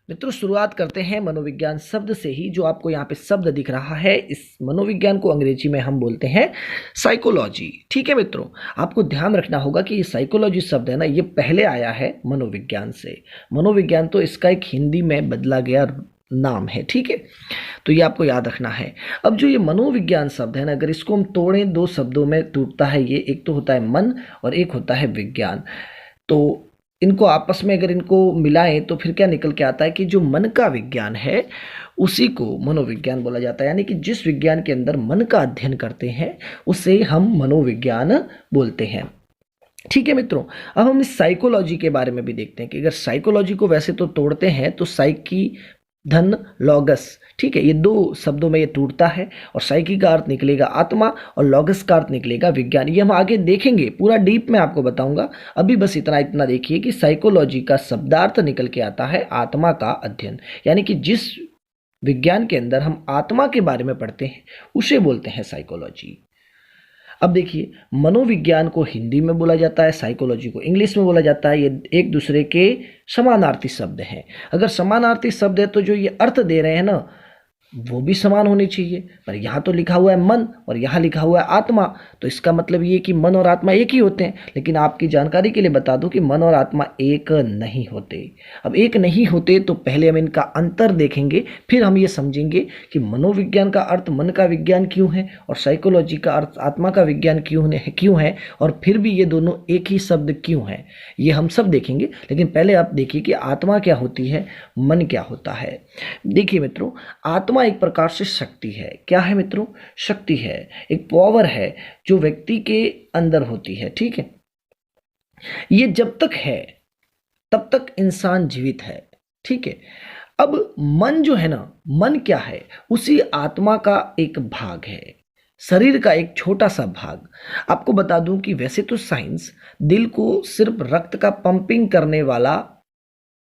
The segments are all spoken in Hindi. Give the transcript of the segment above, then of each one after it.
मित्रों शुरुआत करते हैं मनोविज्ञान शब्द से ही। जो आपको यहाँ पे शब्द दिख रहा है, इस मनोविज्ञान को अंग्रेजी में हम बोलते हैं साइकोलॉजी। ठीक है मित्रों, आपको ध्यान रखना होगा कि ये साइकोलॉजी शब्द है ना, ये पहले आया है मनोविज्ञान से। मनोविज्ञान तो इसका एक हिंदी में बदला गया नाम है। ठीक है, तो ये आपको याद रखना है। अब जो ये मनोविज्ञान शब्द है ना, अगर इसको हम तोड़ें, दो शब्दों में टूटता है ये। एक तो होता है मन और एक होता है विज्ञान। तो इनको आपस में अगर इनको मिलाएं तो फिर क्या निकल के आता है कि जो मन का विज्ञान है उसी को मनोविज्ञान बोला जाता है। यानी कि जिस विज्ञान के अंदर मन का अध्ययन करते हैं उसे हम मनोविज्ञान बोलते हैं। ठीक है मित्रों, अब हम इस साइकोलॉजी के बारे में भी देखते हैं कि अगर साइकोलॉजी को वैसे तो तोड़ते हैं तो साइकी धन लॉगस, ठीक है, ये दो शब्दों में ये टूटता है और साइकी का अर्थ निकलेगा आत्मा और लॉगस का अर्थ निकलेगा विज्ञान। ये हम आगे देखेंगे, पूरा डीप में आपको बताऊंगा। अभी बस इतना देखिए कि साइकोलॉजी का शब्दार्थ निकल के आता है आत्मा का अध्ययन। यानी कि जिस विज्ञान के अंदर हम आत्मा के बारे में पढ़ते हैं उसे बोलते हैं साइकोलॉजी। अब देखिए, मनोविज्ञान को हिंदी में बोला जाता है, साइकोलॉजी को इंग्लिश में बोला जाता है। ये एक दूसरे के समानार्थी शब्द हैं। अगर समानार्थी शब्द है तो जो ये अर्थ दे रहे हैं ना वो भी समान होनी चाहिए। पर यहाँ तो लिखा हुआ है मन और यहाँ लिखा हुआ है आत्मा, तो इसका मतलब ये कि मन और आत्मा एक ही होते हैं। लेकिन आपकी जानकारी के लिए बता दूं कि मन और आत्मा एक नहीं होते। अब एक नहीं होते तो पहले हम इनका अंतर देखेंगे, फिर हम ये समझेंगे कि मनोविज्ञान का अर्थ मन का विज्ञान क्यों है और साइकोलॉजी का अर्थ आत्मा का विज्ञान क्यों है, और फिर भी ये दोनों एक ही शब्द क्यों है, ये हम सब देखेंगे। लेकिन पहले आप देखिए कि आत्मा क्या होती है, मन क्या होता है। देखिए मित्रों, आत्मा एक प्रकार से शक्ति है। क्या है मित्रों? शक्ति है, एक पावर है जो व्यक्ति के अंदर होती है। ठीक है, ये जब तक है तब तक इंसान जीवित है। ठीक है, अब मन जो है ना, मन क्या है? उसी आत्मा का एक भाग है, शरीर का एक छोटा सा भाग। आपको बता दूं कि वैसे तो साइंस दिल को सिर्फ रक्त का पंपिंग करने वाला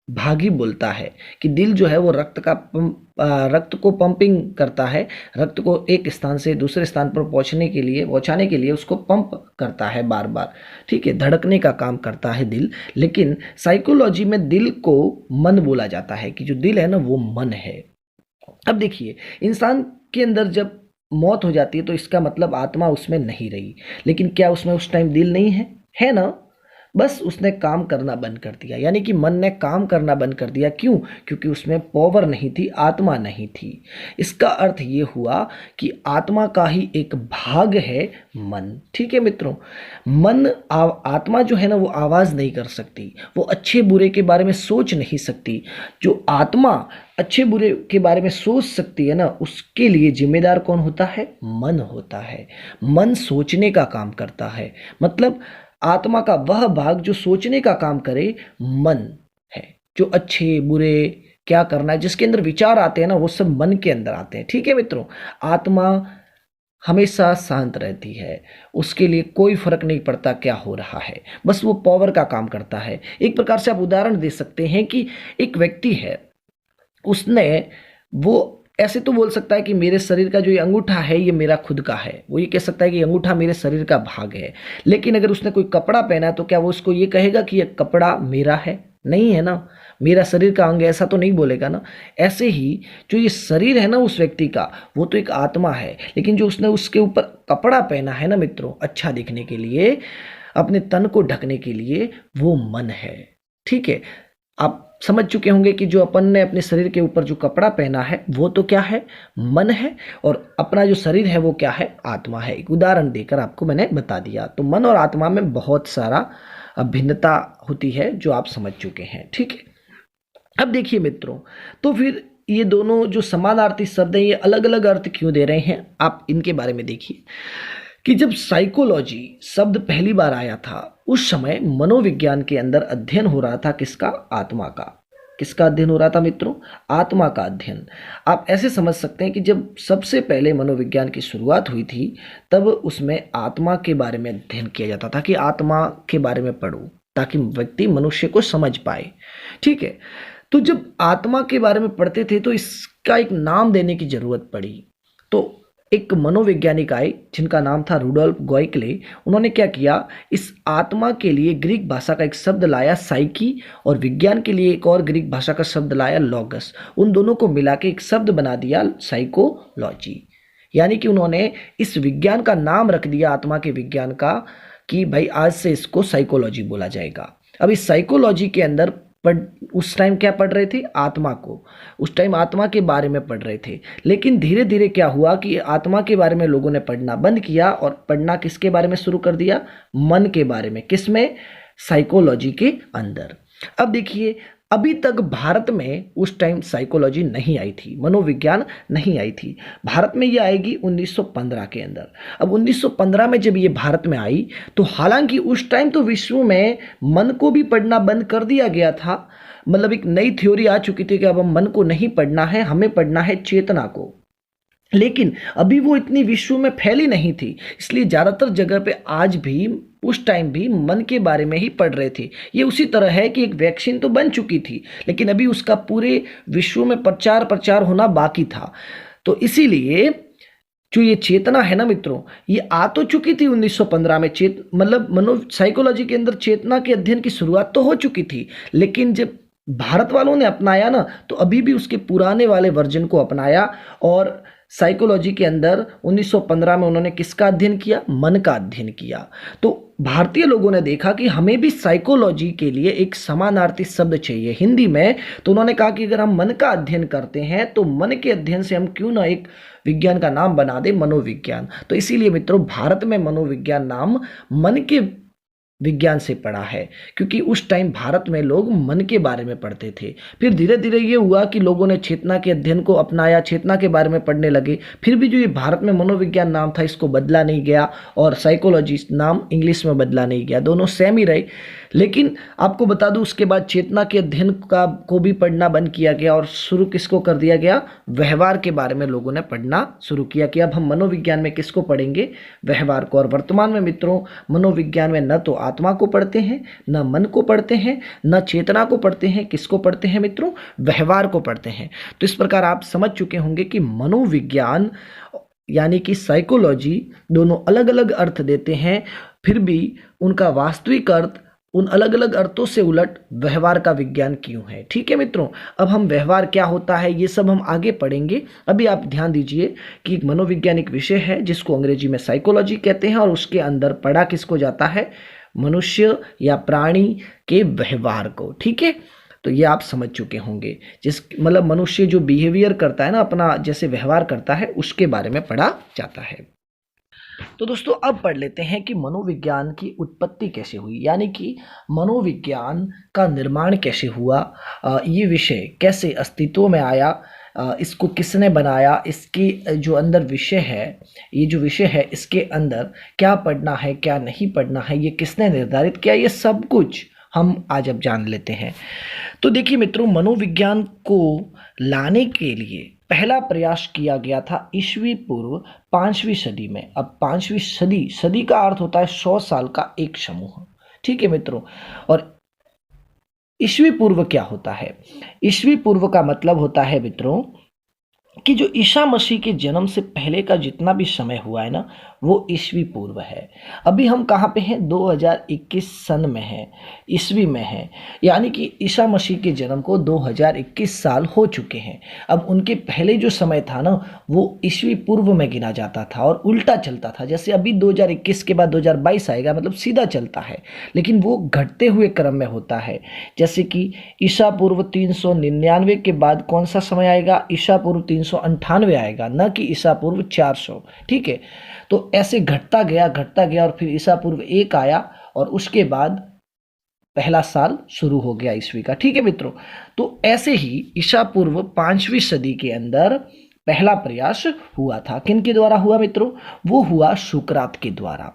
भाग ही बोलता है कि दिल जो है वो रक्त को पंपिंग करता है, रक्त को एक स्थान से दूसरे स्थान पर पहुंचाने के लिए उसको पंप करता है बार बार। ठीक है, धड़कने का काम करता है दिल। लेकिन साइकोलॉजी में दिल को मन बोला जाता है कि जो दिल है ना वो मन है। अब देखिए, इंसान के अंदर जब मौत हो जाती है तो इसका मतलब आत्मा उसमें नहीं रही। लेकिन क्या उसमें उस टाइम दिल नहीं है? है ना, बस उसने काम करना बंद कर दिया। यानी कि मन ने काम करना बंद कर दिया। क्यों? क्योंकि उसमें पावर नहीं थी, आत्मा नहीं थी। इसका अर्थ ये हुआ कि आत्मा का ही एक भाग है मन। ठीक है मित्रों, आत्मा जो है ना वो आवाज़ नहीं कर सकती, वो अच्छे बुरे के बारे में सोच नहीं सकती। जो आत्मा अच्छे बुरे के बारे में सोच सकती है ना, उसके लिए जिम्मेदार कौन होता है? मन होता है। मन सोचने का काम करता है। मतलब आत्मा का वह भाग जो सोचने का काम करे मन है। जो अच्छे बुरे क्या करना है, जिसके अंदर विचार आते हैं ना, वो सब मन के अंदर आते हैं। ठीक है मित्रों, आत्मा हमेशा शांत रहती है, उसके लिए कोई फर्क नहीं पड़ता क्या हो रहा है, बस वो पावर का काम करता है। एक प्रकार से आप उदाहरण दे सकते हैं कि एक व्यक्ति है, उसने वो ऐसे तो बोल सकता है कि मेरे शरीर का जो ये अंगूठा है ये मेरा खुद का है, वो ये कह सकता है कि अंगूठा मेरे शरीर का भाग है। लेकिन अगर उसने कोई कपड़ा पहना है तो क्या वो उसको ये कहेगा कि ये कपड़ा मेरा है? नहीं है ना, मेरा शरीर का अंग है, ऐसा तो नहीं बोलेगा ना। ऐसे ही जो ये शरीर है ना उस व्यक्ति का, वो तो एक आत्मा है। लेकिन जो उसने उसके ऊपर कपड़ा पहना है ना मित्रों, अच्छा दिखने के लिए, अपने तन को ढकने के लिए, वो मन है। ठीक है, आप समझ चुके होंगे कि जो अपन ने अपने शरीर के ऊपर जो कपड़ा पहना है वो तो क्या है? मन है। और अपना जो शरीर है वो क्या है? आत्मा है। एक उदाहरण देकर आपको मैंने बता दिया। तो मन और आत्मा में बहुत सारा भिन्नता होती है जो आप समझ चुके हैं। ठीक है, अब देखिए मित्रों, तो फिर ये दोनों जो समानार्थी शब्द हैं ये अलग अलग अर्थ क्यों दे रहे हैं, आप इनके बारे में देखिए कि जब साइकोलॉजी शब्द पहली बार आया था उस समय मनोविज्ञान के अंदर अध्ययन हो रहा था। किसका? आत्मा का। किसका अध्ययन हो रहा था मित्रों? आत्मा का अध्ययन। आप ऐसे समझ सकते हैं कि जब सबसे पहले मनोविज्ञान की शुरुआत हुई थी तब उसमें आत्मा के बारे में अध्ययन किया जाता था कि आत्मा के बारे में पढ़ो ताकि व्यक्ति मनुष्य को समझ पाए। ठीक है, तो जब आत्मा के बारे में पढ़ते थे तो इसका एक नाम देने की जरूरत पड़ी। तो एक मनोवैज्ञानिक आए जिनका नाम था रुडोल्फ गोइकले। उन्होंने क्या किया, इस आत्मा के लिए ग्रीक भाषा का एक शब्द लाया साइकी, और विज्ञान के लिए एक और ग्रीक भाषा का शब्द लाया लॉगस। उन दोनों को मिला के एक शब्द बना दिया साइकोलॉजी। यानी कि उन्होंने इस विज्ञान का नाम रख दिया आत्मा के विज्ञान का कि भाई आज से इसको साइकोलॉजी बोला जाएगा। अब इस साइकोलॉजी के अंदर उस टाइम क्या पढ़ रहे थे, आत्मा को, उस टाइम आत्मा के बारे में पढ़ रहे थे। लेकिन धीरे धीरे क्या हुआ कि आत्मा के बारे में लोगों ने पढ़ना बंद किया और पढ़ना किसके बारे में शुरू कर दिया, मन के बारे में। किसमें, साइकोलॉजी के अंदर। अब देखिए, अभी तक भारत में उस टाइम साइकोलॉजी नहीं आई थी, मनोविज्ञान नहीं आई थी। भारत में ये आएगी 1915 के अंदर। अब 1915 में जब ये भारत में आई तो हालांकि उस टाइम तो विश्व में मन को भी पढ़ना बंद कर दिया गया था। मतलब एक नई थ्योरी आ चुकी थी कि अब हम मन को नहीं पढ़ना है, हमें पढ़ना है चेतना को। लेकिन अभी वो इतनी विश्व में फैली नहीं थी, इसलिए ज़्यादातर जगह पे आज भी उस टाइम भी मन के बारे में ही पढ़ रहे थे। ये उसी तरह है कि एक वैक्सीन तो बन चुकी थी, लेकिन अभी उसका पूरे विश्व में प्रचार होना बाकी था। तो इसीलिए जो ये चेतना है ना मित्रों, ये आ तो चुकी थी 1915 में। मतलब मनो साइकोलॉजी के अंदर चेतना के अध्ययन की शुरुआत तो हो चुकी थी, लेकिन जब भारत वालों ने अपनाया ना, तो अभी भी उसके पुराने वाले वर्जन को अपनाया। और साइकोलॉजी के अंदर 1915 में उन्होंने किसका अध्ययन किया, मन का अध्ययन किया। तो भारतीय लोगों ने देखा कि हमें भी साइकोलॉजी के लिए एक समानार्थी शब्द चाहिए हिंदी में। तो उन्होंने कहा कि अगर हम मन का अध्ययन करते हैं तो मन के अध्ययन से हम क्यों ना एक विज्ञान का नाम बना दे, मनोविज्ञान। तो इसीलिए मित्रों भारत में मनोविज्ञान नाम मन के विज्ञान से पढ़ा है, क्योंकि उस टाइम भारत में लोग मन के बारे में पढ़ते थे। फिर धीरे धीरे ये हुआ कि लोगों ने चेतना के अध्ययन को अपनाया, चेतना के बारे में पढ़ने लगे। फिर भी जो ये भारत में मनोविज्ञान नाम था इसको बदला नहीं गया, और साइकोलॉजी नाम इंग्लिश में बदला नहीं गया, दोनों सेम ही रहे। लेकिन आपको बता दूं उसके बाद चेतना के अध्ययन को भी पढ़ना बंद किया गया, और शुरू किसको कर दिया गया, व्यवहार के बारे में लोगों ने पढ़ना शुरू किया कि अब हम मनोविज्ञान में किसको पढ़ेंगे, व्यवहार को। और वर्तमान में मित्रों मनोविज्ञान में न तो आत्मा को पढ़ते हैं, न मन को पढ़ते हैं, न चेतना को पढ़ते हैं, किसको पढ़ते हैं मित्रों, व्यवहार को पढ़ते हैं। तो इस प्रकार आप समझ चुके होंगे कि मनोविज्ञान यानी कि साइकोलॉजी दोनों अलग अलग अर्थ देते हैं, फिर भी उनका वास्तविक अर्थ उन अलग अलग अर्थों से उलट व्यवहार का विज्ञान क्यों है। ठीक है मित्रों, अब हम व्यवहार क्या होता है ये सब हम आगे पढ़ेंगे। अभी आप ध्यान दीजिए कि एक मनोवैज्ञानिक विषय है जिसको अंग्रेजी में साइकोलॉजी कहते हैं, और उसके अंदर पढ़ा किसको जाता है, मनुष्य या प्राणी के व्यवहार को। ठीक है, तो ये आप समझ चुके होंगे। मतलब मनुष्य जो बिहेवियर करता है ना, अपना जैसे व्यवहार करता है, उसके बारे में पढ़ा जाता है। तो दोस्तों अब पढ़ लेते हैं कि मनोविज्ञान की उत्पत्ति कैसे हुई, यानी कि मनोविज्ञान का निर्माण कैसे हुआ, ये विषय कैसे अस्तित्व में आया, इसको किसने बनाया, इसके जो अंदर विषय है, ये जो विषय है इसके अंदर क्या पढ़ना है क्या नहीं पढ़ना है, ये किसने निर्धारित किया, ये सब कुछ हम आज अब जान लेते हैं। तो देखिए मित्रों, मनोविज्ञान को लाने के लिए पहला प्रयास किया गया था ईस्वी पूर्व 5वीं सदी में। अब 5वीं सदी, सदी का अर्थ होता है 100 साल का एक समूह। ठीक है मित्रों, और ईस्वी पूर्व क्या होता है, ईस्वी पूर्व का मतलब होता है मित्रों कि जो ईसा मसीह के जन्म से पहले का जितना भी समय हुआ है ना, वो ईस्वी पूर्व है। अभी हम कहाँ पे हैं, 2021 सन में हैं, ईस्वी में हैं, यानी कि ईसा मसीह के जन्म को 2021 साल हो चुके हैं। अब उनके पहले जो समय था ना, वो ईस्वी पूर्व में गिना जाता था और उल्टा चलता था। जैसे अभी 2021 के बाद 2022 आएगा, मतलब सीधा चलता है, लेकिन वो घटते हुए क्रम में होता है। जैसे कि ईसा पूर्व 399 के बाद कौन सा समय आएगा, ईसा पूर्व 398 आएगा, न कि ईसा पूर्व 400। ठीक है, तो ऐसे घटता गया और फिर ईसा पूर्व 1 आया, और उसके बाद पहला साल शुरू हो गया ईस्वी का। ठीक है मित्रों, तो ऐसे ही ईसा पूर्व 5वीं सदी के अंदर पहला प्रयास हुआ था। किन के द्वारा हुआ मित्रों, वो हुआ सुकरात के द्वारा।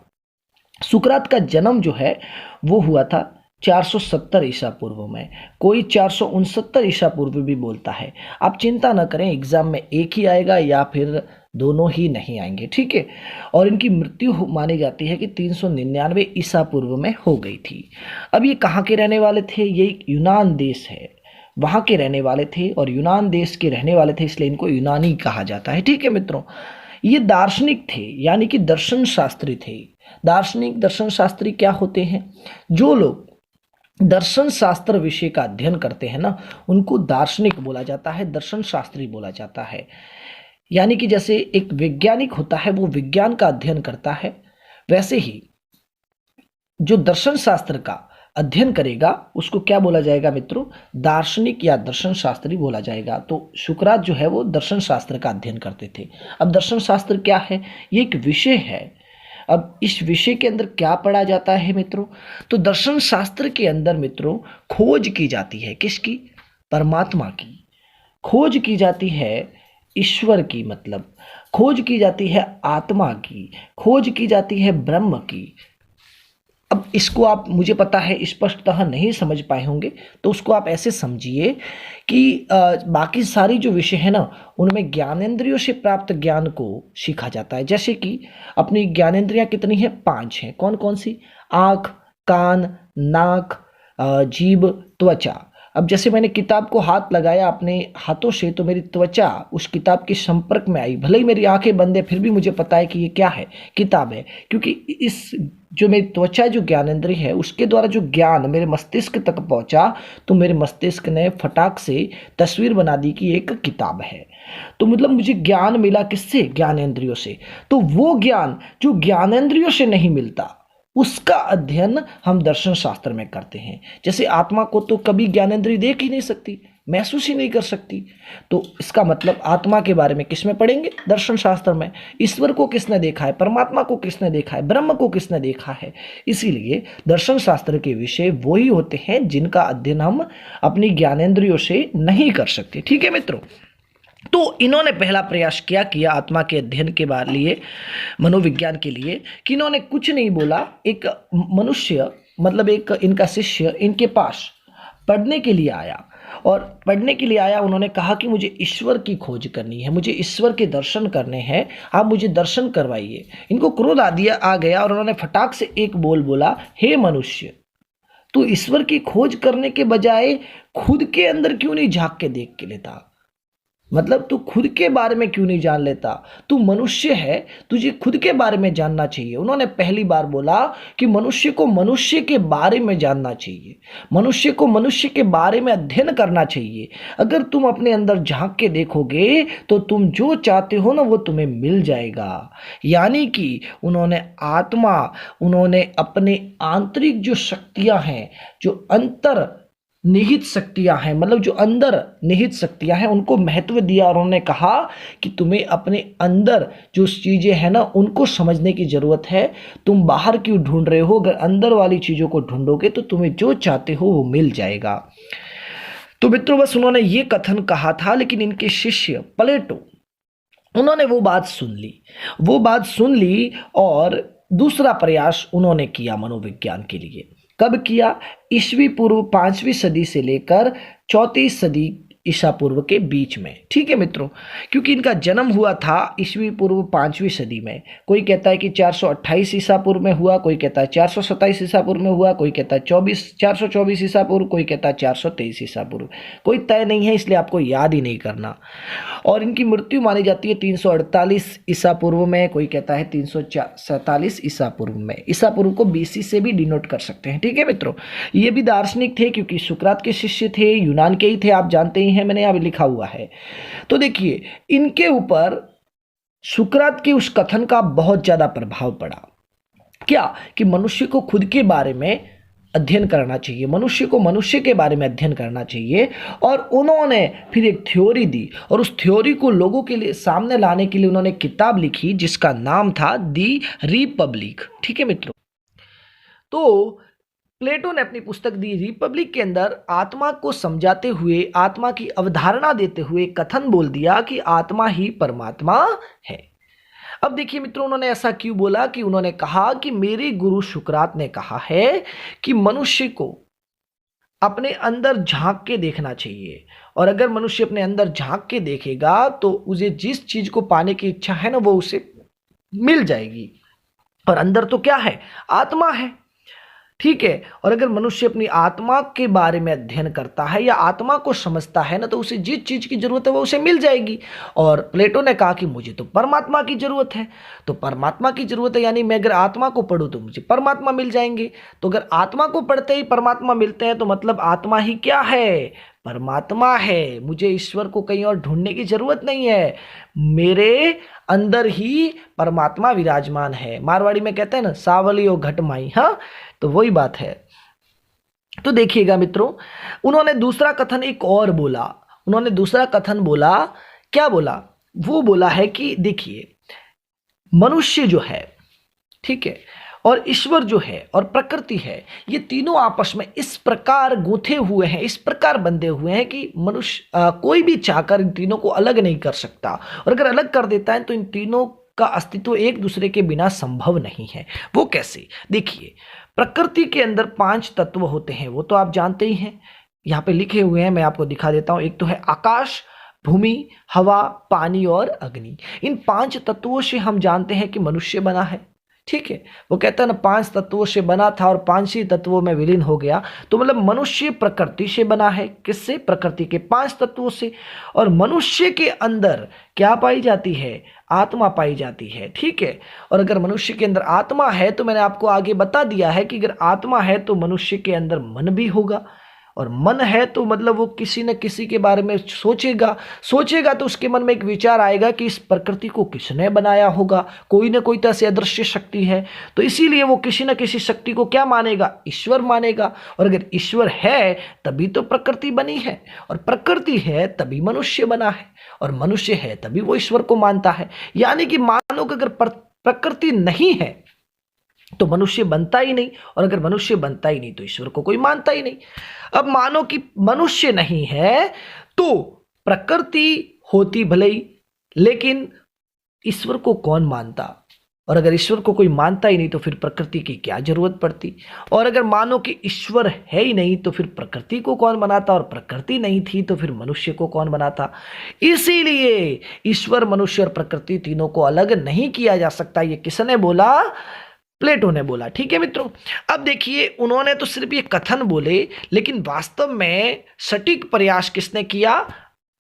सुकरात का जन्म जो है वो हुआ था 470 ईसा पूर्व में, कोई 469 ईसा पूर्व भी बोलता है। आप चिंता न करें, एग्जाम में एक ही आएगा या फिर दोनों ही नहीं आएंगे। ठीक है, और इनकी मृत्यु मानी जाती है कि 399 ईसा पूर्व में हो गई थी। अब ये कहाँ के रहने वाले थे, ये यूनान देश है, वहाँ के रहने वाले थे, और यूनान देश के रहने वाले थे, इसलिए इनको यूनानी कहा जाता है। ठीक है मित्रों, ये दार्शनिक थे, यानी कि दर्शन शास्त्री थे। दार्शनिक दर्शन शास्त्री क्या होते हैं? जो लोग दर्शन शास्त्र विषय का अध्ययन करते हैं ना, उनको दार्शनिक बोला जाता है, दर्शन शास्त्री बोला जाता है। यानी कि जैसे एक वैज्ञानिक होता है, वो विज्ञान का अध्ययन करता है, वैसे ही जो दर्शन शास्त्र का अध्ययन करेगा उसको क्या बोला जाएगा मित्रों? दार्शनिक या दर्शन शास्त्री बोला जाएगा। तो शुकरात जो है वो दर्शन शास्त्र का अध्ययन करते थे। अब दर्शन शास्त्र क्या है? ये एक विषय है। अब इस विषय के अंदर क्या पढ़ा जाता है मित्रों? तो दर्शन शास्त्र के अंदर मित्रों खोज की जाती है, किसकी? परमात्मा की। खोज की जाती है ईश्वर की, मतलब खोज की जाती है आत्मा की, खोज की जाती है ब्रह्म की। अब इसको आप, मुझे पता है स्पष्टतः नहीं समझ पाए होंगे, तो उसको आप ऐसे समझिए कि बाकी सारी जो विषय है ना, उनमें ज्ञानेंद्रियों से प्राप्त ज्ञान को सीखा जाता है। जैसे कि अपनी ज्ञानेंद्रियां कितनी हैं? 5 हैं। कौन कौन सी? आँख, कान, नाक, जीभ, त्वचा। अब जैसे मैंने किताब को हाथ लगाया अपने हाथों से, तो मेरी त्वचा उस किताब के संपर्क में आई। भले ही मेरी आंखें बंद है, फिर भी मुझे पता है कि ये क्या है? किताब है। क्योंकि इस जो मेरी त्वचा जो ज्ञानेंद्रिय है, उसके द्वारा जो ज्ञान मेरे मस्तिष्क तक पहुंचा, तो मेरे मस्तिष्क ने फटाक से तस्वीर बना दी कि एक किताब है। तो मतलब मुझे ज्ञान मिला किससे? ज्ञानेंद्रियों से। तो वो ज्ञान जो ज्ञानेंद्रियों से नहीं मिलता, उसका अध्ययन हम दर्शन शास्त्र में करते हैं। जैसे आत्मा को तो कभी ज्ञानेंद्रिय देख ही नहीं सकती, महसूस ही नहीं कर सकती, तो इसका मतलब आत्मा के बारे में किस में पढ़ेंगे? दर्शन शास्त्र में। ईश्वर को किसने देखा है? परमात्मा को किसने देखा है? ब्रह्म को किसने देखा है? इसीलिए दर्शन शास्त्र के विषय वही होते हैं जिनका अध्ययन हम अपनी ज्ञानेंद्रियों से नहीं कर सकते। ठीक है मित्रों, तो इन्होंने पहला प्रयास क्या किया आत्मा के अध्ययन के बारे लिए, मनोविज्ञान के लिए, कि इन्होंने कुछ नहीं बोला। एक मनुष्य, मतलब एक इनका शिष्य इनके पास पढ़ने के लिए आया, और पढ़ने के लिए आया, उन्होंने कहा कि मुझे ईश्वर की खोज करनी है, मुझे ईश्वर के दर्शन करने हैं, आप मुझे दर्शन करवाइए। इनको क्रोध आ गया और उन्होंने फटाक से एक बोल बोला, हे मनुष्य, तू ईश्वर की खोज करने के बजाय खुद के अंदर क्यों नहीं झांक के देख के लेता? मतलब तू खुद के बारे में क्यों नहीं जान लेता? तू मनुष्य है, तुझे खुद के बारे में जानना चाहिए। उन्होंने पहली बार बोला कि मनुष्य को मनुष्य के बारे में जानना चाहिए, मनुष्य को मनुष्य के बारे में अध्ययन करना चाहिए। अगर तुम अपने अंदर झांक के देखोगे तो तुम जो चाहते हो ना, वो तुम्हें मिल जाएगा। यानी कि उन्होंने आत्मा, उन्होंने अपने आंतरिक जो शक्तियां हैं, जो अंतर निहित शक्तियां हैं, मतलब जो अंदर निहित शक्तियां हैं, उनको महत्व दिया। और उन्होंने कहा कि तुम्हें अपने अंदर जो चीजें हैं ना, उनको समझने की जरूरत है। तुम बाहर क्यों ढूंढ रहे हो? अगर अंदर वाली चीजों को ढूंढोगे तो तुम्हें जो चाहते हो वो मिल जाएगा। तो मित्रों, बस उन्होंने ये कथन कहा था, लेकिन इनके शिष्य प्लेटो, उन्होंने वो बात सुन ली और दूसरा प्रयास उन्होंने किया मनोविज्ञान के लिए। कब किया? ईस्वी पूर्व 5वीं सदी से लेकर 34 सदी ईसा पूर्व के बीच में। ठीक है मित्रों, क्योंकि इनका जन्म हुआ था ईस्वी पूर्व 5वीं सदी में। कोई कहता है कि 428 ईसा पूर्व में हुआ, कोई कहता है 427 ईसा पूर्व में हुआ, कोई कहता है 424 ईसा पूर्व, कोई कहता है 423 ईसा पूर्व। कोई तय नहीं है, इसलिए आपको याद ही नहीं करना। और इनकी मृत्यु मानी जाती है 348 ईसा पूर्व में, कोई कहता है 347 ईसा पूर्व में। ईसा पूर्व को BC से भी डिनोट कर सकते हैं। ठीक है मित्रों, ये भी दार्शनिक थे, क्योंकि सुकरात के शिष्य थे, यूनान के ही थे, आप जानते ही हैं, मैंने यहाँ लिखा हुआ है। तो देखिए, इनके ऊपर सुकरात के उस कथन का बहुत ज्यादा प्रभाव पड़ा। क्या? कि मनुष्य को खुद के बारे में अध्ययन करना चाहिए, मनुष्य को मनुष्य के बारे में अध्ययन करना चाहिए। और उन्होंने फिर एक थ्योरी दी, और उस थ्योरी को लोगों के लिए सामने लाने के लिए उन्होंने किताब लिखी जिसका नाम था दी रिपब्लिक। ठीक है मित्रों, तो प्लेटो ने अपनी पुस्तक दी रिपब्लिक के अंदर आत्मा को समझाते हुए, आत्मा की अवधारणा देते हुए कथन बोल दिया कि आत्मा ही परमात्मा है। अब देखिए मित्रों, उन्होंने ऐसा क्यों बोला? कि उन्होंने कहा कि मेरे गुरु सुकरात ने कहा है कि मनुष्य को अपने अंदर झांक के देखना चाहिए, और अगर मनुष्य अपने अंदर झांक के देखेगा तो उसे जिस चीज को पाने की इच्छा है ना, वो उसे मिल जाएगी। और अंदर तो क्या है? आत्मा है। ठीक है। और अगर मनुष्य अपनी आत्मा के बारे में अध्ययन करता है या आत्मा को समझता है ना, तो उसे जिस चीज की जरूरत है वो उसे मिल जाएगी। और प्लेटो ने कहा कि मुझे तो परमात्मा की जरूरत है, तो परमात्मा की जरूरत है यानी मैं अगर आत्मा को पढ़ूं तो मुझे परमात्मा मिल जाएंगे। तो अगर आत्मा को पढ़ते ही परमात्मा मिलते हैं तो मतलब आत्मा ही क्या है, परमात्मा है। मुझे ईश्वर को कहीं और ढूंढने की जरूरत नहीं है, मेरे अंदर ही परमात्मा विराजमान है। मारवाड़ी में कहते हैं ना, सावली ओ घट माई। हाँ, तो वही बात है। तो देखिएगा मित्रों, उन्होंने दूसरा कथन एक और बोला। उन्होंने दूसरा कथन बोला, क्या बोला? वो बोला है कि देखिए, मनुष्य जो है, ठीक है, और ईश्वर जो है और प्रकृति है, ये तीनों आपस में इस प्रकार गूंथे हुए हैं, इस प्रकार बंधे हुए हैं कि मनुष्य कोई भी चाहकर इन तीनों को अलग नहीं कर सकता। और अगर अलग कर देता है तो इन तीनों का अस्तित्व एक दूसरे के बिना संभव नहीं है। वो कैसे? देखिए, प्रकृति के अंदर 5 तत्व होते हैं, वो तो आप जानते ही हैं, यहाँ पे लिखे हुए हैं, मैं आपको दिखा देता हूँ। एक तो है आकाश, भूमि, हवा, पानी और अग्नि। इन 5 तत्वों से हम जानते हैं कि मनुष्य बना है। ठीक है, वो कहता है ना, 5 तत्वों से बना था और 5 ही तत्वों में विलीन हो गया। तो मतलब मनुष्य प्रकृति से बना है। किससे? प्रकृति के 5 तत्वों से। और मनुष्य के अंदर क्या पाई जाती है? आत्मा पाई जाती है। ठीक है, और अगर मनुष्य के अंदर आत्मा है तो मैंने आपको आगे बता दिया है कि अगर आत्मा है तो मनुष्य के अंदर मन भी होगा। और मन है तो मतलब वो किसी न किसी के बारे में सोचेगा तो उसके मन में एक विचार आएगा कि इस प्रकृति को किसने बनाया होगा। कोई ना कोई तो ऐसी अदृश्य शक्ति है, तो इसीलिए वो किसी न किसी शक्ति को क्या मानेगा? ईश्वर मानेगा। और अगर ईश्वर है तभी तो प्रकृति बनी है, और प्रकृति है तभी मनुष्य बना है, और मनुष्य है तभी वो ईश्वर को मानता है। यानी कि मानो कि अगर प्रकृति नहीं है तो मनुष्य बनता ही नहीं, और अगर मनुष्य बनता ही नहीं तो ईश्वर को कोई मानता ही नहीं। अब मानो कि मनुष्य नहीं है तो प्रकृति होती भले ही, लेकिन ईश्वर को कौन मानता? और अगर ईश्वर को कोई मानता ही नहीं तो फिर प्रकृति की क्या जरूरत पड़ती? और अगर मानो कि ईश्वर है ही नहीं तो फिर प्रकृति को कौन बनाता? और प्रकृति नहीं थी तो फिर मनुष्य को कौन बनाता? इसीलिए ईश्वर, मनुष्य और प्रकृति तीनों को अलग नहीं किया जा सकता। ये किसने बोला? प्लेटो ने बोला। ठीक है मित्रों, अब देखिए, उन्होंने तो सिर्फ ये कथन बोले, लेकिन वास्तव में सटीक प्रयास किसने किया?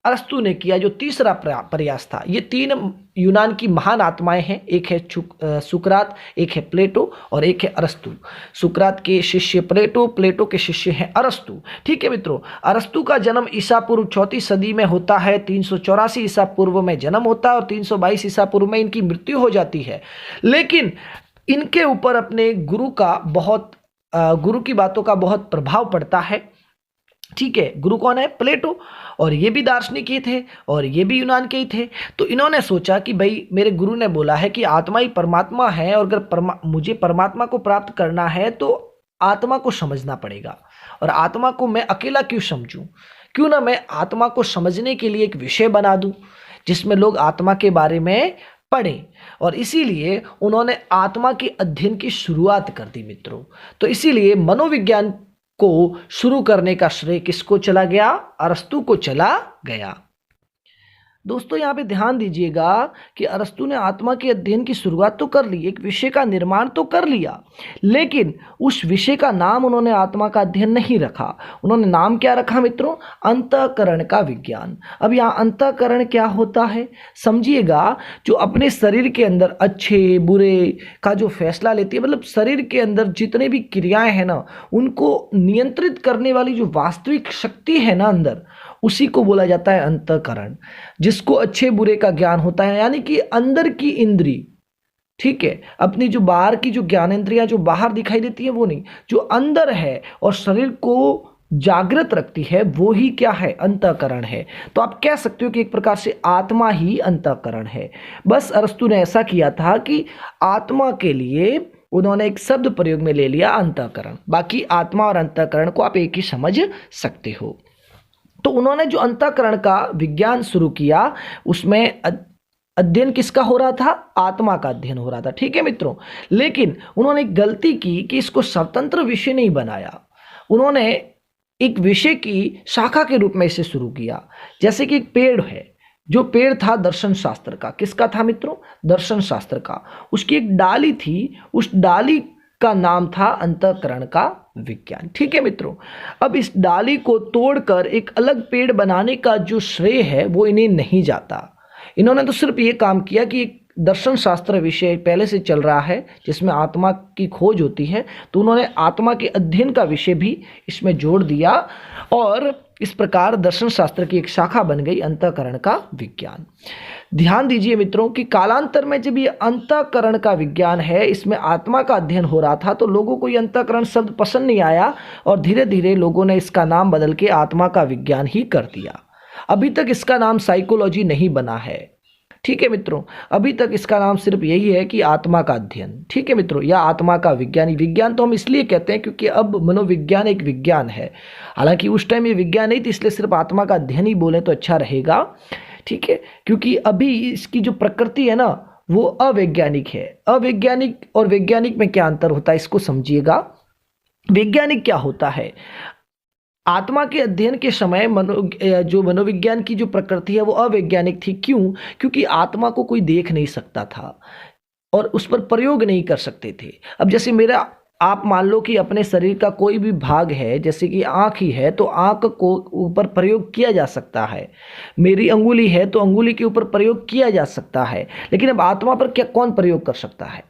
अरस्तु ने किया, जो तीसरा प्रयास था। ये 3 यूनान की महान आत्माएं हैं, एक है सुकरात, एक है प्लेटो और एक है अरस्तु। सुकरात के शिष्य प्लेटो, प्लेटो के शिष्य हैं अरस्तु। ठीक है मित्रों, अरस्तु का जन्म ईसा पूर्व 34 सदी में होता है, 384 ईसा पूर्व में जन्म होता है और 322 ईसा पूर्व में इनकी मृत्यु हो जाती है। लेकिन इनके ऊपर अपने गुरु की बातों का बहुत प्रभाव पड़ता है। ठीक है, गुरु कौन है? प्लेटो। और ये भी दार्शनिक ही थे और ये भी यूनान के ही थे। तो इन्होंने सोचा कि भाई, मेरे गुरु ने बोला है कि आत्मा ही परमात्मा है, और अगर मुझे परमात्मा को प्राप्त करना है तो आत्मा को समझना पड़ेगा। और आत्मा को मैं अकेला क्यों समझूं? क्यों ना मैं आत्मा को समझने के लिए एक विषय बना दूं जिसमें लोग आत्मा के बारे में पढ़ें। और इसीलिए उन्होंने आत्मा के अध्ययन की शुरुआत कर दी मित्रों। तो इसीलिए मनोविज्ञान को शुरू करने का श्रेय किसको चला गया? अरस्तु को चला गया। दोस्तों, यहाँ पे ध्यान दीजिएगा कि अरस्तु ने आत्मा के अध्ययन की शुरुआत तो कर ली, एक विषय का निर्माण तो कर लिया, लेकिन उस विषय का नाम उन्होंने आत्मा का अध्ययन नहीं रखा। उन्होंने नाम क्या रखा मित्रों? अंतःकरण का विज्ञान। अब यहाँ अंतःकरण क्या होता है समझिएगा, जो अपने शरीर के अंदर अच्छे बुरे का जो फैसला लेती है, मतलब शरीर के अंदर जितने भी क्रियाएं हैं ना, उनको नियंत्रित करने वाली जो वास्तविक शक्ति है ना अंदर, उसी को बोला जाता है अंतःकरण, जिसको अच्छे बुरे का ज्ञान होता है। यानी कि अंदर की इंद्री, ठीक है, अपनी जो बाहर की जो ज्ञानेंद्रियां जो बाहर दिखाई देती है वो नहीं, जो अंदर है और शरीर को जागृत रखती है, वो ही क्या है? अंतःकरण है। तो आप कह सकते हो कि एक प्रकार से आत्मा ही अंतःकरण है। बस अरस्तु ने ऐसा किया था कि आत्मा के लिए उन्होंने एक शब्द प्रयोग में ले लिया अंतःकरण। बाकी आत्मा और अंतःकरण को आप एक ही समझ सकते हो। तो उन्होंने जो अंतःकरण का विज्ञान शुरू किया, उसमें अध्ययन किसका हो रहा था? आत्मा का अध्ययन हो रहा था। ठीक है मित्रों, लेकिन उन्होंने एक गलती की कि इसको स्वतंत्र विषय नहीं बनाया। उन्होंने एक विषय की शाखा के रूप में इसे शुरू किया। जैसे कि एक पेड़ है, जो पेड़ था दर्शन शास्त्र का। किसका था मित्रों? दर्शन शास्त्र का। उसकी एक डाली थी, उस डाली का नाम था अंतःकरण का विज्ञान। ठीक है मित्रों, अब इस डाली को तोड़कर एक अलग पेड़ बनाने का जो श्रेय है वो इन्हें नहीं जाता। इन्होंने तो सिर्फ ये काम किया कि एक दर्शन शास्त्र विषय पहले से चल रहा है जिसमें आत्मा की खोज होती है, तो उन्होंने आत्मा के अध्ययन का विषय भी इसमें जोड़ दिया और इस प्रकार दर्शन शास्त्र की एक शाखा बन गई अंतःकरण का विज्ञान। ध्यान दीजिए मित्रों कि कालांतर में जब ये अंतःकरण का विज्ञान है, इसमें आत्मा का अध्ययन हो रहा था, तो लोगों को ये अंतःकरण शब्द पसंद नहीं आया और धीरे धीरे लोगों ने इसका नाम बदल के आत्मा का विज्ञान ही कर दिया। अभी तक इसका नाम साइकोलॉजी नहीं बना है। ठीक है मित्रों, अभी तक इसका नाम सिर्फ यही है कि आत्मा का अध्ययन। ठीक है मित्रों, या आत्मा का विज्ञान। विज्ञान तो हम इसलिए कहते हैं क्योंकि अब मनोविज्ञान एक विज्ञान है। हालांकि उस टाइम ये विज्ञान नहीं थी, इसलिए सिर्फ आत्मा का अध्ययन ही बोले तो अच्छा रहेगा। ठीक है, क्योंकि अभी इसकी जो प्रकृति है ना वो अवैज्ञानिक है। अवैज्ञानिक और वैज्ञानिक में क्या अंतर होता है इसको समझिएगा। वैज्ञानिक क्या होता है, आत्मा के अध्ययन के समय जो मनोविज्ञान की जो प्रकृति है वो अवैज्ञानिक थी। क्यों? क्योंकि आत्मा को कोई देख नहीं सकता था और उस पर प्रयोग नहीं कर सकते थे। अब जैसे मेरा आप मान लो कि अपने शरीर का कोई भी भाग है, जैसे कि आँख ही है तो आँख को ऊपर प्रयोग किया जा सकता है। मेरी अंगुली है तो अंगुली के ऊपर प्रयोग किया जा सकता है, लेकिन अब आत्मा पर क्या कौन प्रयोग कर सकता है?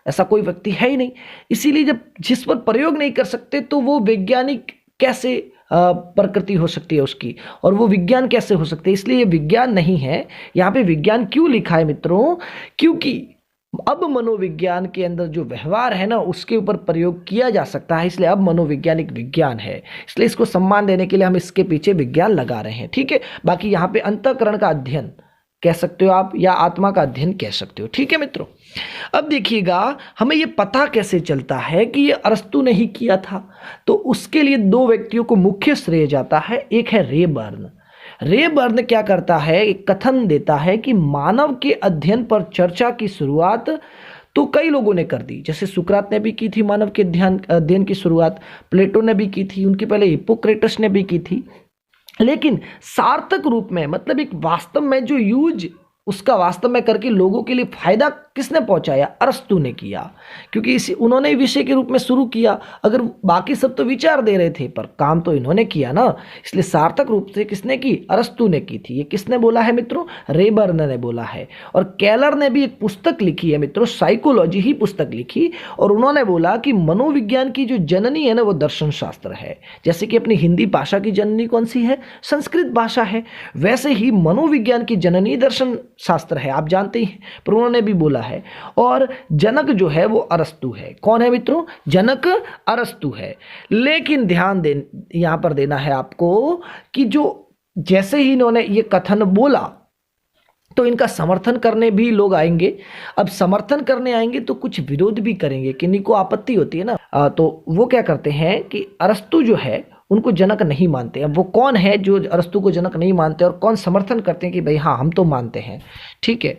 ऐसा कोई व्यक्ति है ही नहीं। इसीलिए जब जिस पर प्रयोग नहीं कर सकते तो वो वैज्ञानिक कैसे प्रकृति हो सकती है उसकी, और वो विज्ञान कैसे हो सकते हैं? इसलिए ये विज्ञान नहीं है। यहाँ पे विज्ञान क्यों लिखा है मित्रों? क्योंकि अब मनोविज्ञान के अंदर जो व्यवहार है ना उसके ऊपर प्रयोग किया जा सकता है, इसलिए अब मनोवैज्ञानिक विज्ञान है। इसलिए इसको सम्मान देने के लिए हम इसके पीछे विज्ञान लगा रहे हैं। ठीक है, बाकी यहाँ पे अंतःकरण का अध्ययन कह सकते हो आप या आत्मा का अध्ययन कह सकते हो। ठीक है मित्रों, अब देखिएगा हमें ये पता कैसे चलता है कि ये अरस्तु ने ही किया था। तो उसके लिए दो व्यक्तियों को मुख्य श्रेय जाता है। एक है रे बर्न। रे बर्न क्या करता है, एक कथन देता है कि मानव के अध्ययन पर चर्चा की शुरुआत तो कई लोगों ने कर दी। जैसे सुकरात ने भी की थी मानव के अध्ययन की शुरुआत, प्लेटो ने भी की थी, उनके पहले हिप्पोक्रेटस ने भी की थी। लेकिन सार्थक रूप में, मतलब एक वास्तव में जो यूज उसका वास्तव में करके लोगों के लिए फायदा किसने पहुंचाया? अरस्तु ने किया, क्योंकि इस उन्होंने विषय के रूप में शुरू किया। अगर बाकी सब तो विचार दे रहे थे पर काम तो इन्होंने किया ना, इसलिए सार्थक रूप से किसने की? अरस्तु ने की थी। ये किसने बोला है मित्रों? रे बर्न ने बोला है। और केलर ने भी एक पुस्तक लिखी है मित्रों, साइकोलॉजी ही पुस्तक लिखी, और उन्होंने बोला कि मनोविज्ञान की जो जननी है ना वो दर्शन शास्त्र है। जैसे कि अपनी हिंदी भाषा की जननी कौन सी है? संस्कृत भाषा है। वैसे ही मनोविज्ञान की जननी दर्शन शास्त्र है, आप जानते ही हैं, पर उन्होंने भी बोला है। और जनक जो है वो अरस्तु है। कौन है मित्रों? जनक अरस्तु है। लेकिन ध्यान यहां पर देना है आपको कि जो जैसे ही इन्होंने ये कथन बोला तो इनका समर्थन करने भी लोग आएंगे। अब समर्थन करने आएंगे तो कुछ विरोध भी करेंगे, किन्हीं को आपत्ति होती है ना, तो वो क्या करते हैं कि अरस्तु जो है उनको जनक नहीं मानते। अब वो कौन है जो अरस्तु को जनक नहीं मानते और कौन समर्थन करते हैं कि भाई हाँ हम तो मानते हैं। ठीक है,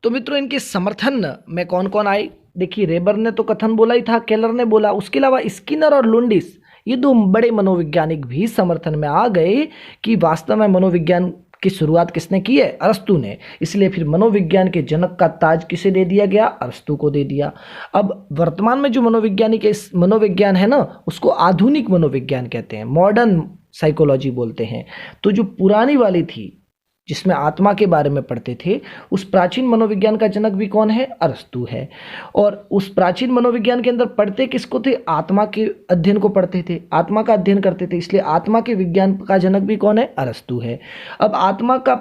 तो मित्रों इनके समर्थन में कौन कौन आए? देखिए, रेबर ने तो कथन बोला ही था, केलर ने बोला, उसके अलावा स्किनर और लुंडिस, ये दो बड़े मनोवैज्ञानिक भी समर्थन में आ गए कि वास्तव में मनोविज्ञान की शुरुआत किसने की है? अरस्तु ने। इसलिए फिर मनोविज्ञान के जनक का ताज किसे दे दिया गया? अरस्तु को दे दिया। अब वर्तमान में जो मनोविज्ञान है ना उसको आधुनिक मनोविज्ञान कहते हैं, मॉडर्न साइकोलॉजी बोलते हैं। तो जो पुरानी वाली थी जिसमें आत्मा के बारे में पढ़ते थे, उस प्राचीन मनोविज्ञान का जनक भी कौन है? अरस्तु है। और उस प्राचीन मनोविज्ञान के अंदर पढ़ते किसको थे? आत्मा के अध्ययन को पढ़ते थे, आत्मा का अध्ययन करते थे, इसलिए आत्मा के विज्ञान का जनक भी कौन है? अरस्तु है। अब आत्मा का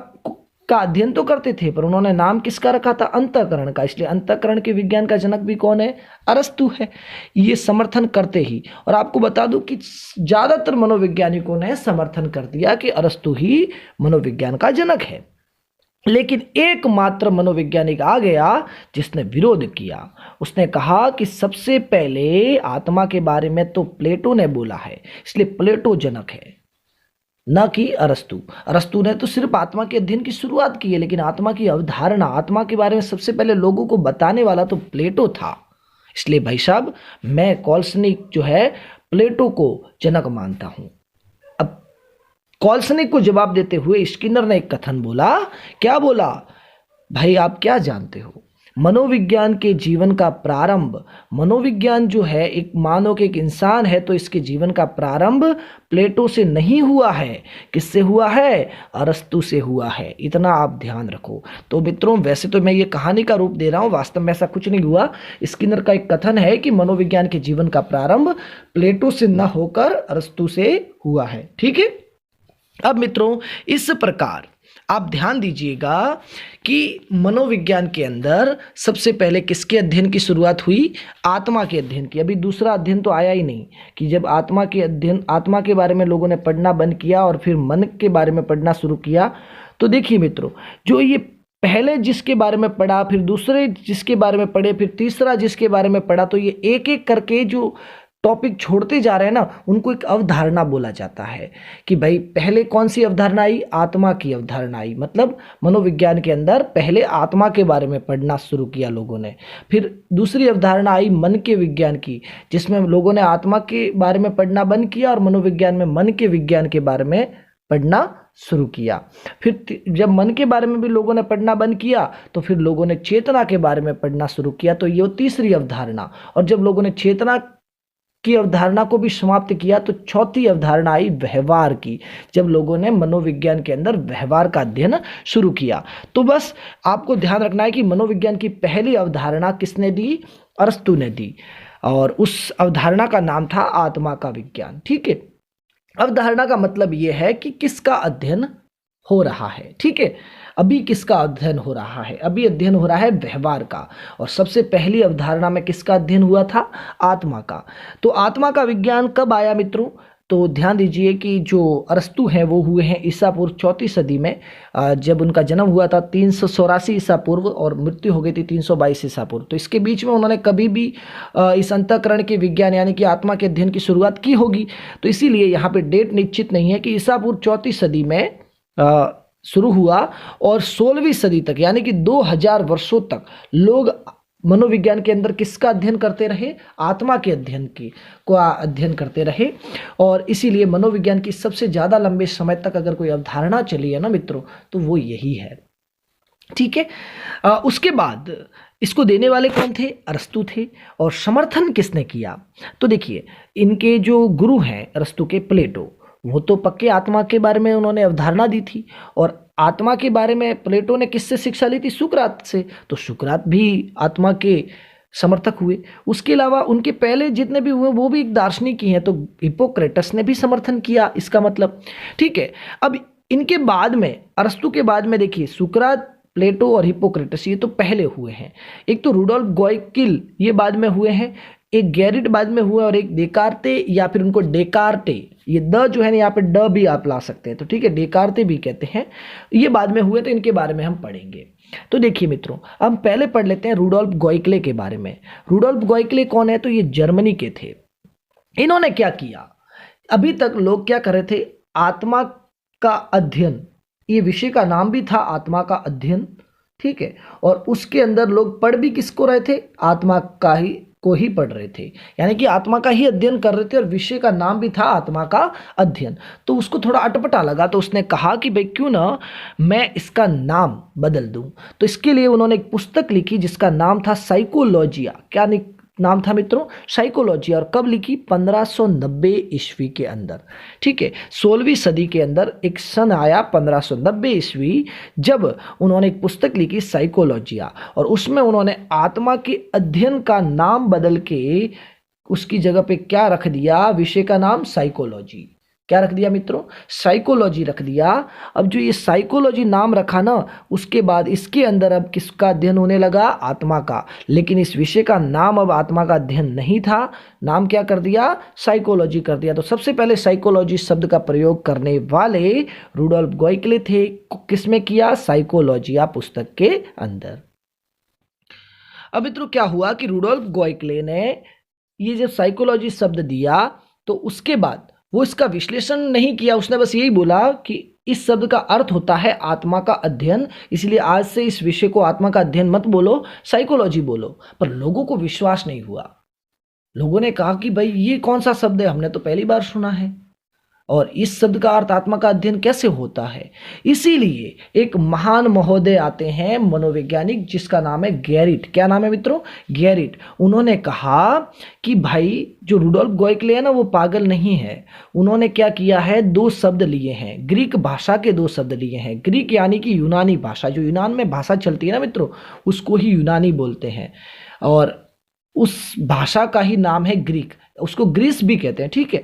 अध्ययन तो करते थे पर उन्होंने नाम किसका रखा था? अंतःकरण का, इसलिए अंतःकरण के विज्ञान का जनक भी कौन है? अरस्तु है। ये समर्थन करते ही, और आपको बता दूं कि ज्यादातर मनोवैज्ञानिकों ने समर्थन कर दिया कि अरस्तु ही मनोविज्ञान का जनक है। लेकिन एकमात्र मनोवैज्ञानिक आ गया जिसने विरोध किया। उसने कहा कि सबसे पहले आत्मा के बारे में तो प्लेटो ने बोला है, इसलिए प्लेटो जनक है, न कि अरस्तु। अरस्तु ने तो सिर्फ आत्मा के अध्ययन की शुरुआत की है, लेकिन आत्मा की अवधारणा, आत्मा के बारे में सबसे पहले लोगों को बताने वाला तो प्लेटो था। इसलिए भाई साहब मैं कॉल्सनिक जो है प्लेटो को जनक मानता हूं। अब कॉल्सनिक को जवाब देते हुए स्किनर ने एक कथन बोला। क्या बोला? भाई आप क्या जानते हो? मनोविज्ञान के जीवन का प्रारंभ, मनोविज्ञान जो है, एक मानो कि एक इंसान है तो इसके जीवन का प्रारंभ प्लेटो से नहीं हुआ है। किससे हुआ है? अरस्तु से हुआ है। इतना आप ध्यान रखो। तो मित्रों, वैसे तो मैं ये कहानी का रूप दे रहा हूँ, वास्तव में ऐसा कुछ नहीं हुआ। स्किनर का एक कथन है कि मनोविज्ञान के जीवन का प्रारंभ प्लेटो से न होकर अरस्तु से हुआ है। ठीक है। अब मित्रों, इस प्रकार आप ध्यान दीजिएगा कि मनोविज्ञान के अंदर सबसे पहले किसके अध्ययन की शुरुआत हुई? आत्मा के अध्ययन की। अभी दूसरा अध्ययन तो आया ही नहीं कि जब आत्मा के बारे में लोगों ने पढ़ना बंद किया और फिर मन के बारे में पढ़ना शुरू किया। तो देखिए मित्रों, जो ये पहले जिसके बारे में पढ़ा, फिर दूसरे जिसके बारे में पढ़े, फिर तीसरा जिसके बारे में पढ़ा, तो ये एक एक करके जो टॉपिक छोड़ते जा रहे हैं ना, उनको एक अवधारणा बोला जाता है कि भाई पहले कौन सी अवधारणा आई? आत्मा की अवधारणा आई। मतलब मनोविज्ञान के अंदर पहले आत्मा के बारे में पढ़ना शुरू किया लोगों ने। फिर दूसरी अवधारणा आई मन के विज्ञान की, जिसमें लोगों ने आत्मा के बारे में पढ़ना बंद किया और मनोविज्ञान में मन के विज्ञान के बारे में पढ़ना शुरू किया। फिर जब मन के बारे में भी लोगों ने पढ़ना बंद किया तो फिर लोगों ने चेतना के बारे में पढ़ना शुरू किया। तो ये तीसरी अवधारणा। और जब लोगों ने चेतना की अवधारणा को भी समाप्त किया तो चौथी अवधारणा आई व्यवहार की, जब लोगों ने मनोविज्ञान के अंदर व्यवहार का अध्ययन शुरू किया। तो बस आपको ध्यान रखना है कि मनोविज्ञान की पहली अवधारणा किसने दी? अरस्तु ने दी, और उस अवधारणा का नाम था आत्मा का विज्ञान। ठीक है। अवधारणा का मतलब यह है कि किसका अध्ययन हो रहा है। ठीक है। अभी किसका अध्ययन हो रहा है? अभी अध्ययन हो रहा है व्यवहार का। और सबसे पहली अवधारणा में किसका अध्ययन हुआ था? आत्मा का। तो आत्मा का विज्ञान कब आया मित्रों? तो ध्यान दीजिए कि जो अरस्तु हैं वो हुए हैं ईसा पूर्व 4वीं सदी में। जब उनका जन्म हुआ था 384 ईसा पूर्व और मृत्यु हो गई थी 322 ईसा पूर्व। तो इसके बीच में उन्होंने कभी भी इस अंतःकरण के विज्ञान यानी कि आत्मा के अध्ययन की शुरुआत की होगी। तो इसीलिए यहाँ पे डेट निश्चित नहीं है कि ईसा पूर्व 4वीं सदी में शुरू हुआ और 16वीं सदी तक यानी कि 2000 वर्षों तक लोग मनोविज्ञान के अंदर किसका अध्ययन करते रहे? आत्मा के अध्ययन करते रहे। और इसीलिए मनोविज्ञान की सबसे ज़्यादा लंबे समय तक अगर कोई अवधारणा चली है ना मित्रों, तो वो यही है। ठीक है। उसके बाद इसको देने वाले कौन थे? अरस्तु थे। और समर्थन किसने किया? तो देखिए, इनके जो गुरु हैं अरस्तु के, प्लेटो, वो तो पक्के आत्मा के बारे में उन्होंने अवधारणा दी थी। और आत्मा के बारे में प्लेटो ने किससे शिक्षा ली थी? सुकरात से। तो सुकरात भी आत्मा के समर्थक हुए। उसके अलावा उनके पहले जितने भी हुए वो भी एक दार्शनिक ही हैं। तो हिप्पोक्रेटस ने भी समर्थन किया, इसका मतलब। ठीक है। अब इनके बाद में, अरस्तु के बाद में देखिए, सुकरात, प्लेटो और हिप्पोक्रेटस, ये तो पहले हुए हैं। एक तो रुडोल्फ गोइकिल, ये बाद में हुए हैं। एक गैरिट बाद में हुआ, और एक डेकार्ते या फिर उनको डेकार्टे, ये द जो है ना यहाँ पे ड भी आप ला सकते हैं। तो ठीक है, डेकार्ते भी कहते हैं, ये बाद में हुए। तो इनके बारे में हम पढ़ेंगे। तो देखिए मित्रों, हम पहले पढ़ लेते हैं रुडोल्फ गोइकले के बारे में। रुडोल्फ गोइकले कौन है? तो ये जर्मनी के थे। इन्होंने क्या किया? अभी तक लोग क्या कर रहे थे? आत्मा का अध्ययन, ये विषय का नाम भी था आत्मा का अध्ययन। ठीक है। और उसके अंदर लोग पढ़ भी किसको रहे थे? आत्मा को ही पढ़ रहे थे, यानी कि आत्मा का ही अध्ययन कर रहे थे। और विषय का नाम भी था आत्मा का अध्ययन। तो उसको थोड़ा अटपटा लगा, तो उसने कहा कि भाई क्यों ना मैं इसका नाम बदल दूं। तो इसके लिए उन्होंने एक पुस्तक लिखी जिसका नाम था साइकोलॉजिया। क्या नाम था मित्रों? साइकोलॉजिया। और कब लिखी? 1590 ईस्वी के अंदर। ठीक है। 16वीं सदी के अंदर एक सन आया 1590 ईस्वी, जब उन्होंने एक पुस्तक लिखी साइकोलॉजिया। और उसमें उन्होंने आत्मा के अध्ययन का नाम बदल के उसकी जगह पे क्या रख दिया? विषय का नाम साइकोलॉजी। क्या रख दिया मित्रों? साइकोलॉजी रख दिया। अब जो ये साइकोलॉजी नाम रखा ना, उसके बाद इसके अंदर अब किसका अध्ययन होने लगा? आत्मा का। लेकिन इस विषय का नाम अब आत्मा का अध्ययन नहीं था, नाम क्या कर दिया? साइकोलॉजी कर दिया। तो सबसे पहले साइकोलॉजी शब्द का प्रयोग करने वाले रुडोल्फ गोइकले थे। किसमें किया? साइकोलॉजिया पुस्तक के अंदर। अब मित्रों क्या हुआ कि रुडोल्फ गोइकले ने ये जब साइकोलॉजी शब्द दिया तो उसके बाद वो इसका विश्लेषण नहीं किया। उसने बस यही बोला कि इस शब्द का अर्थ होता है आत्मा का अध्ययन, इसलिए आज से इस विषय को आत्मा का अध्ययन मत बोलो, साइकोलॉजी बोलो। पर लोगों को विश्वास नहीं हुआ। लोगों ने कहा कि भाई ये कौन सा शब्द है, हमने तो पहली बार सुना है। और इस शब्द का अर्थ आत्मा का अध्ययन कैसे होता है, इसीलिए एक महान महोदय आते हैं मनोवैज्ञानिक, जिसका नाम है गैरिट। क्या नाम है मित्रों? गैरिट। उन्होंने कहा कि भाई जो रुडोल्फ गोइकले है ना, वो पागल नहीं है। उन्होंने क्या किया है, दो शब्द लिए हैं, ग्रीक भाषा के दो शब्द लिए हैं। ग्रीक यानी कि यूनानी भाषा, जो यूनान में भाषा चलती है ना मित्रों, उसको ही यूनानी बोलते हैं, और उस भाषा का ही नाम है ग्रीक, उसको ग्रीस भी कहते हैं। ठीक है,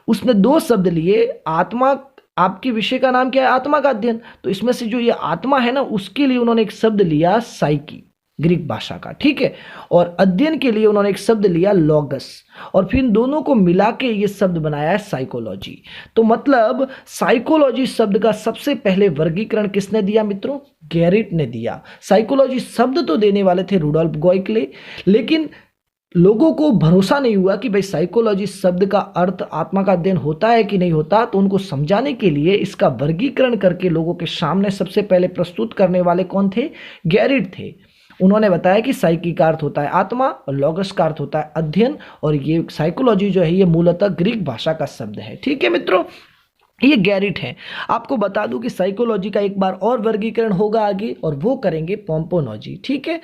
उसने दो शब्द लिए। आत्मा, आपके विषय का नाम क्या है? आत्मा का अध्ययन। तो इसमें से जो ये आत्मा है ना, उसके लिए उन्होंने एक शब्द लिया साइकी, ग्रीक भाषा का। ठीक है, और अध्ययन के लिए उन्होंने एक शब्द लिया लॉगस, और फिर इन दोनों को मिला के ये शब्द बनाया है साइकोलॉजी। तो मतलब साइकोलॉजी शब्द का सबसे पहले वर्गीकरण किसने दिया मित्रों? गैरिट ने दिया। साइकोलॉजी शब्द तो देने वाले थे रुडोल्फ गोइकले, लेकिन लोगों को भरोसा नहीं हुआ कि भाई साइकोलॉजी शब्द का अर्थ आत्मा का अध्ययन होता है कि नहीं होता। तो उनको समझाने के लिए इसका वर्गीकरण करके लोगों के सामने सबसे पहले प्रस्तुत करने वाले कौन थे? गैरिट थे। उन्होंने बताया कि साइकी का अर्थ होता है आत्मा और लॉगस का अर्थ होता है अध्ययन, और ये साइकोलॉजी जो है ये मूलतः ग्रीक भाषा का शब्द है। ठीक है मित्रों, ये गैरिट है। आपको बता दूं कि साइकोलॉजी का एक बार और वर्गीकरण होगा आगे, और वो करेंगे पोम्पोनॉजी। ठीक है,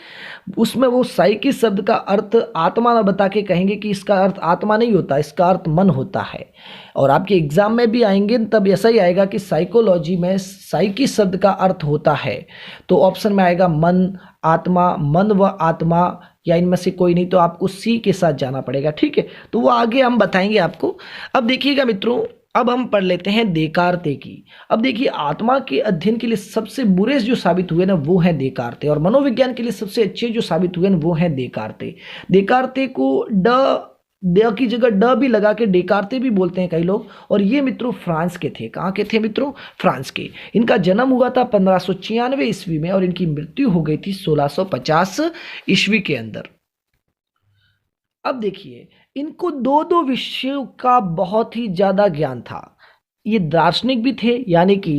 उसमें वो साइकी शब्द का अर्थ आत्मा ना बता के कहेंगे कि इसका अर्थ आत्मा नहीं होता, इसका अर्थ मन होता है। और आपके एग्जाम में भी आएंगे तब ऐसा ही आएगा कि साइकोलॉजी में साइकी शब्द का अर्थ होता है, तो ऑप्शन में आएगा मन, आत्मा, मन व आत्मा, या इनमें से कोई नहीं, तो आपको सी के साथ जाना पड़ेगा। ठीक है, तो वो आगे हम बताएंगे आपको। अब देखिएगा मित्रों, अब हम पढ़ लेते हैं देकार्ते की। अब देखिए, आत्मा के अध्ययन के लिए सबसे बुरे जो साबित हुए ना, वो है देकार्ते, और मनोविज्ञान के लिए सबसे अच्छे जो साबित हुए ना, वो है देकार्ते। देकार्ते को ड की जगह ड भी लगा के डेकार्ते भी बोलते हैं कई लोग। और ये मित्रों फ्रांस के थे। कहाँ के थे मित्रों? फ्रांस के। इनका जन्म हुआ था 1596 ईस्वी में, और इनकी मृत्यु हो गई थी 1650 ईस्वी के अंदर। अब देखिए, इनको दो दो विषयों का बहुत ही ज़्यादा ज्ञान था। ये दार्शनिक भी थे, यानी कि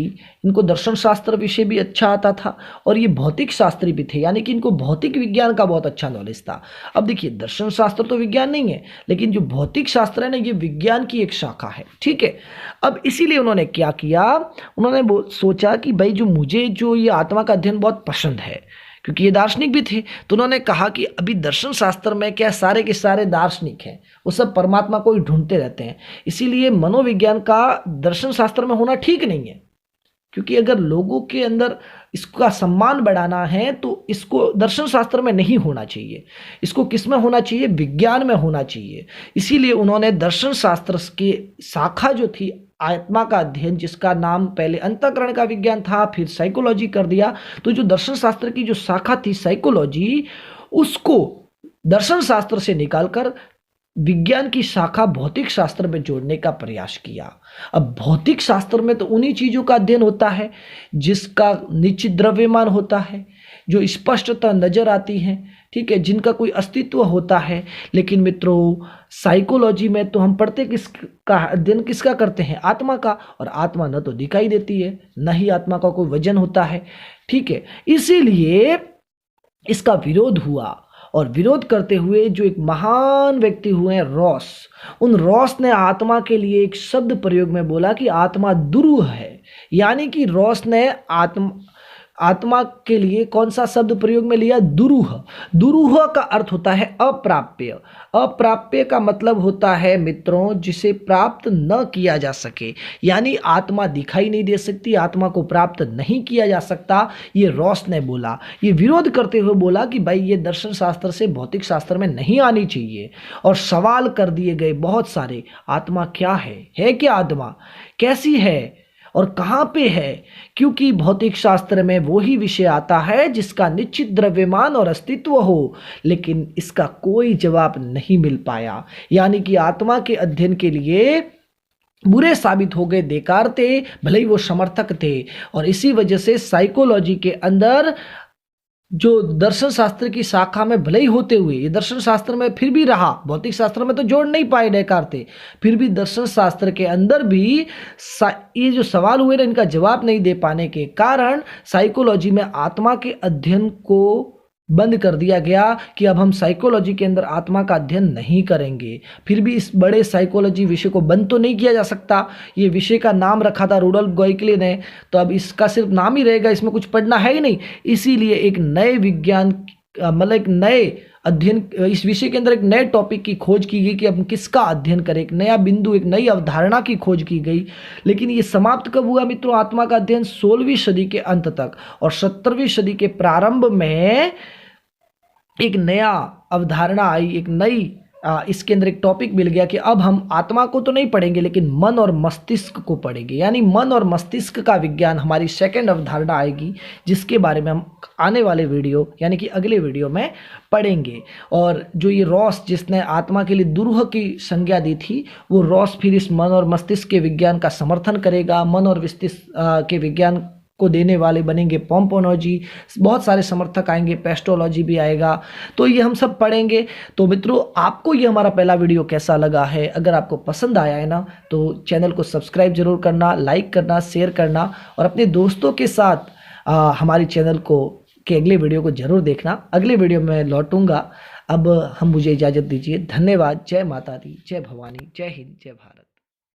इनको दर्शन शास्त्र विषय भी अच्छा आता था, और ये भौतिक शास्त्री भी थे, यानी कि इनको भौतिक विज्ञान का बहुत अच्छा नॉलेज था। अब देखिए, दर्शन शास्त्र तो विज्ञान नहीं है, लेकिन जो भौतिक शास्त्र है ना, ये विज्ञान की एक शाखा है। ठीक है, अब इसीलिए उन्होंने क्या किया, उन्होंने सोचा कि भाई जो मुझे जो ये आत्मा का अध्ययन बहुत पसंद है, क्योंकि ये दार्शनिक भी थे, तो उन्होंने कहा कि अभी दर्शन शास्त्र में क्या सारे के सारे दार्शनिक हैं, वो सब परमात्मा को ही ढूंढते रहते हैं, इसीलिए मनोविज्ञान का दर्शन शास्त्र में होना ठीक नहीं है। क्योंकि अगर लोगों के अंदर इसका सम्मान बढ़ाना है तो इसको दर्शन शास्त्र में नहीं होना चाहिए, इसको किस में होना चाहिए? विज्ञान में होना चाहिए। इसीलिए उन्होंने दर्शन शास्त्र की शाखा जो थी आत्मा का अध्ययन, जिसका नाम पहले अंतःकरण का विज्ञान था, फिर साइकोलॉजी कर दिया। तो जो दर्शन शास्त्र की जो शाखा थी साइकोलॉजी, उसको दर्शन शास्त्र से निकालकर विज्ञान की शाखा भौतिक शास्त्र में जोड़ने का प्रयास किया। अब भौतिक शास्त्र में तो उन्हीं चीजों का अध्ययन होता है जिसका निश्चित द्रव्यमान होता है, जो स्पष्टता नजर आती है, ठीक है, जिनका कोई अस्तित्व होता है। लेकिन मित्रों, साइकोलॉजी में तो हम पढ़ते किसका अध्ययन किसका करते हैं? आत्मा का। और आत्मा न तो दिखाई देती है, न ही आत्मा का कोई वजन होता है। ठीक है, इसीलिए इसका विरोध हुआ, और विरोध करते हुए जो एक महान व्यक्ति हुए हैं रॉस, उन रॉस ने आत्मा के लिए एक शब्द प्रयोग में बोला कि आत्मा दुरूह है। यानी कि रॉस ने आत्मा के लिए कौन सा शब्द प्रयोग में लिया? दुरूह। दुरूह का अर्थ होता है अप्राप्य। अप्राप्य का मतलब होता है मित्रों, जिसे प्राप्त न किया जा सके, यानी आत्मा दिखाई नहीं दे सकती, आत्मा को प्राप्त नहीं किया जा सकता। ये रॉस ने बोला, ये विरोध करते हुए बोला कि भाई ये दर्शन शास्त्र से भौतिक शास्त्र में नहीं आनी चाहिए। और सवाल कर दिए गए बहुत सारे, आत्मा क्या है क्या आत्मा, कैसी है और कहाँ पे है? क्योंकि भौतिक शास्त्र में वही विषय आता है जिसका निश्चित द्रव्यमान और अस्तित्व हो, लेकिन इसका कोई जवाब नहीं मिल पाया। यानी कि आत्मा के अध्ययन के लिए बुरे साबित हो गए देकार्ते, भले ही वो समर्थक थे। और इसी वजह से साइकोलॉजी के अंदर जो दर्शन शास्त्र की शाखा में भले ही होते हुए ये दर्शन शास्त्र में फिर भी रहा, भौतिक शास्त्र में तो जोड़ नहीं पाए डेकार्ते, फिर भी दर्शन शास्त्र के अंदर भी ये जो सवाल हुए ना, इनका जवाब नहीं दे पाने के कारण साइकोलॉजी में आत्मा के अध्ययन को बंद कर दिया गया कि अब हम साइकोलॉजी के अंदर आत्मा का अध्ययन नहीं करेंगे। फिर भी इस बड़े साइकोलॉजी विषय को बंद तो नहीं किया जा सकता। ये विषय का नाम रखा था रुडोल्फ गोइकले ने, तो अब इसका सिर्फ नाम ही रहेगा, इसमें कुछ पढ़ना है ही नहीं। इसीलिए एक नए विज्ञान मतलब एक नए अध्ययन, इस विषय के अंदर एक नए टॉपिक की खोज की गई कि अब किसका अध्ययन करें। एक नया बिंदु, एक नई अवधारणा की खोज की गई। लेकिन ये समाप्त कब हुआ मित्रों? आत्मा का अध्ययन 16वीं सदी के अंत तक, और 17वीं सदी के प्रारंभ में एक नया अवधारणा आई, एक नई इसके अंदर एक टॉपिक मिल गया कि अब हम आत्मा को तो नहीं पढ़ेंगे लेकिन मन और मस्तिष्क को पढ़ेंगे। यानी मन और मस्तिष्क का विज्ञान हमारी सेकंड अवधारणा आएगी, जिसके बारे में हम आने वाले वीडियो यानी कि अगले वीडियो में पढ़ेंगे। और जो ये रॉस जिसने आत्मा के लिए दुरूह की संज्ञा दी थी, वो रॉस फिर इस मन और मस्तिष्क के विज्ञान का समर्थन करेगा। मन और मस्तिष्क के विज्ञान को देने वाले बनेंगे पोम्पोलॉजी, बहुत सारे समर्थक आएंगे, पेस्टोलॉजी भी आएगा। तो ये हम सब पढ़ेंगे। तो मित्रों, आपको ये हमारा पहला वीडियो कैसा लगा है? अगर आपको पसंद आया है ना, तो चैनल को सब्सक्राइब जरूर करना, लाइक करना, शेयर करना, और अपने दोस्तों के साथ हमारी चैनल को के अगले वीडियो को जरूर देखना। अगले वीडियो में लौटूंगा। अब हम मुझे इजाज़त दीजिए। धन्यवाद। जय माता दी, जय भवानी, जय हिंद, जय भारत।